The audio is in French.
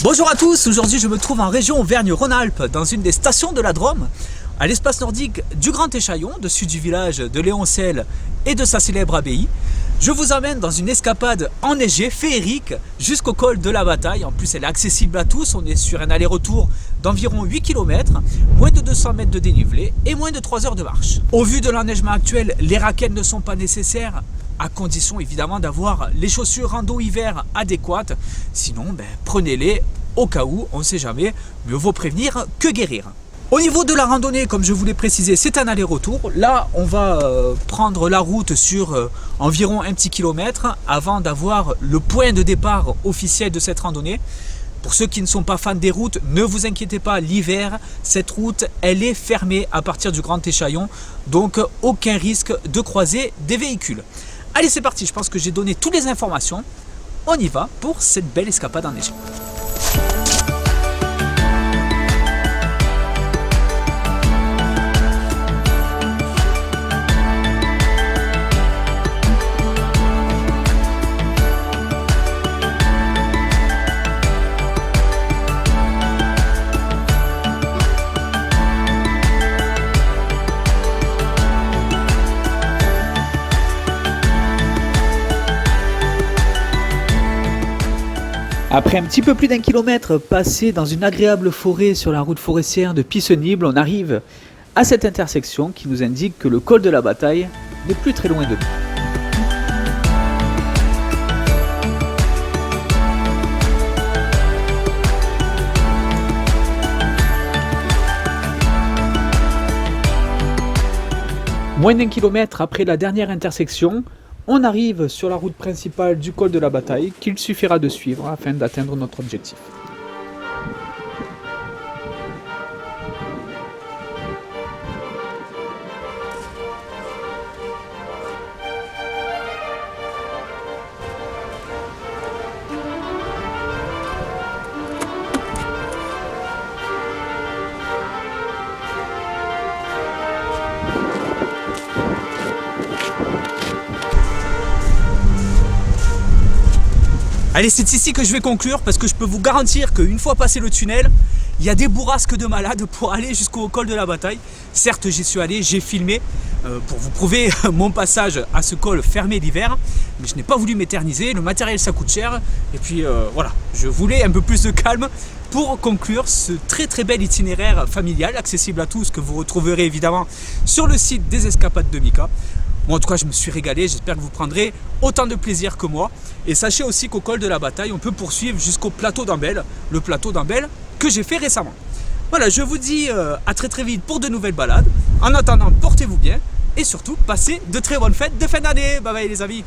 Bonjour à tous, aujourd'hui je me trouve en région Auvergne-Rhône-Alpes, dans une des stations de la Drôme, à l'espace nordique du Grand Échaillon, dessus du village de Léoncel et de sa célèbre abbaye. Je vous emmène dans une escapade enneigée, féerique, jusqu'au col de la Bataille. En plus elle est accessible à tous, on est sur un aller-retour d'environ 8 km, moins de 200 mètres de dénivelé et moins de 3 heures de marche. Au vu de l'enneigement actuel, les raquettes ne sont pas nécessaires, à condition évidemment d'avoir les chaussures rando hiver adéquates. Sinon, prenez-les au cas où, on ne sait jamais, mieux vaut prévenir que guérir. Au niveau de la randonnée, comme je vous l'ai précisé, c'est un aller-retour. Là, on va prendre la route sur environ un petit kilomètre avant d'avoir le point de départ officiel de cette randonnée. Pour ceux qui ne sont pas fans des routes, ne vous inquiétez pas, l'hiver, cette route, elle est fermée à partir du Grand Échaillon, donc aucun risque de croiser des véhicules. Allez, c'est parti, je pense que j'ai donné toutes les informations. On y va pour cette belle escapade enneigée. Après un petit peu plus d'un kilomètre passé dans une agréable forêt sur la route forestière de Pissenible, on arrive à cette intersection qui nous indique que le col de la Bataille n'est plus très loin de nous. Moins d'un kilomètre après la dernière intersection, on arrive sur la route principale du col de la Bataille qu'il suffira de suivre afin d'atteindre notre objectif. Allez, c'est ici que je vais conclure parce que je peux vous garantir qu'une fois passé le tunnel, il y a des bourrasques de malades pour aller jusqu'au col de la Bataille. Certes, j'y suis allé, j'ai filmé pour vous prouver mon passage à ce col fermé l'hiver, mais je n'ai pas voulu m'éterniser, le matériel ça coûte cher et puis voilà, je voulais un peu plus de calme pour conclure ce très bel itinéraire familial accessible à tous que vous retrouverez évidemment sur le site des Escapades de Mika. Moi en tout cas je me suis régalé, j'espère que vous prendrez autant de plaisir que moi. Et sachez aussi qu'au col de la Bataille, on peut poursuivre jusqu'au plateau d'Ambel, le plateau d'Ambel que j'ai fait récemment. Voilà, je vous dis à très vite pour de nouvelles balades. En attendant, portez-vous bien et surtout, passez de très bonnes fêtes de fin d'année. Bye bye les amis.